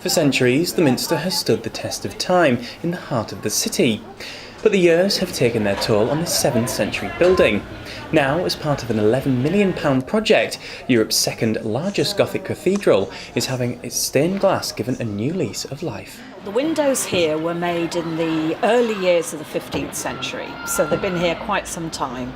For centuries, the Minster has stood the test of time in the heart of the city. But the years have taken their toll on this 7th century building. Now, as part of an £11 million project, Europe's second largest Gothic cathedral is having its stained glass given a new lease of life. The windows here were made in the early years of the 15th century, so they've been here quite some time.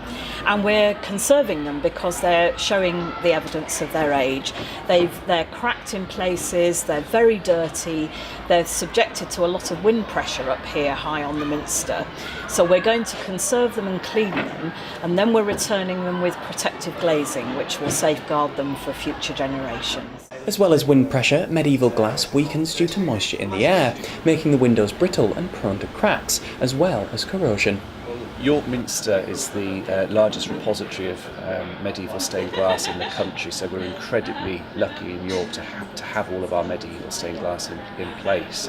And we're conserving them because they're showing the evidence of their age. They're cracked in places, they're very dirty, they're subjected to a lot of wind pressure up here high on the Minster. So we're going to conserve them and clean them, and then we're returning them with protective glazing, which will safeguard them for future generations. As well as wind pressure, medieval glass weakens due to moisture in the air, making the windows brittle and prone to cracks, as well as corrosion. York Minster is the largest repository of medieval stained glass in the country, so we're incredibly lucky in York to have all of our medieval stained glass in place.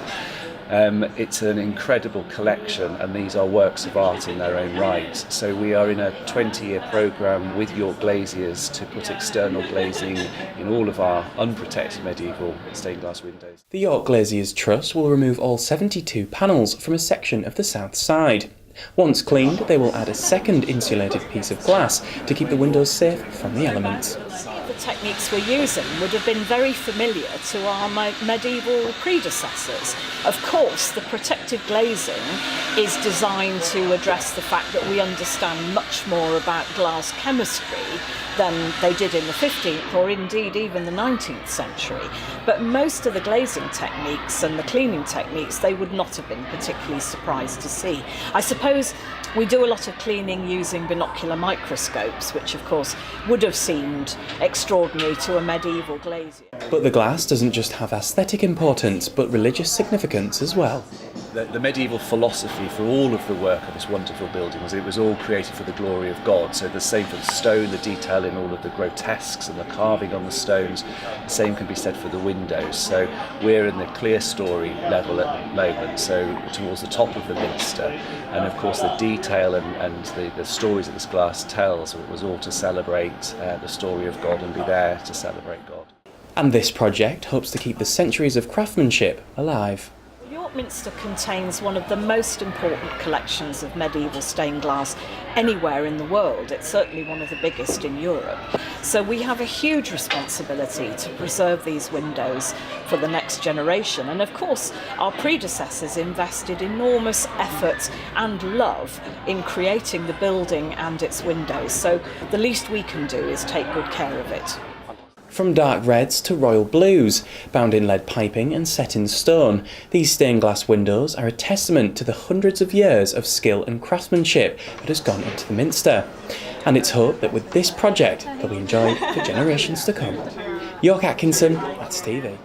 It's an incredible collection, and these are works of art in their own right. So we are in a 20-year programme with York Glaziers to put external glazing in all of our unprotected medieval stained glass windows. The York Glaziers Trust will remove all 72 panels from a section of the south side. Once cleaned, they will add a second insulated piece of glass to keep the windows safe from the elements. The techniques we're using would have been very familiar to our medieval predecessors. Of course, the protective glazing is designed to address the fact that we understand much more about glass chemistry than they did in the 15th or indeed even the 19th century. But most of the glazing techniques and the cleaning techniques they would not have been particularly surprised to see. I suppose we do a lot of cleaning using binocular microscopes, which of course would have seemed extraordinary to a medieval glazier. But the glass doesn't just have aesthetic importance, but religious significance as well. The medieval philosophy for all of the work of this wonderful building was it was all created for the glory of God. So the same for the stone, the detail in all of the grotesques and the carving on the stones. The same can be said for the windows. So we're in the clear story level at the moment, so towards the top of the Minster. And of course the detail and the stories that this glass tells, it was all to celebrate the story of God and be there to celebrate God. And this project hopes to keep the centuries of craftsmanship alive. York Minster contains one of the most important collections of medieval stained glass anywhere in the world. It's certainly one of the biggest in Europe. So we have a huge responsibility to preserve these windows for the next generation. And of course, our predecessors invested enormous effort and love in creating the building and its windows. So the least we can do is take good care of it. From dark reds to royal blues, bound in lead piping and set in stone, these stained glass windows are a testament to the hundreds of years of skill and craftsmanship that has gone into the Minster. And it's hoped that with this project they'll be enjoyed for generations to come. York Atkinson, that's TV.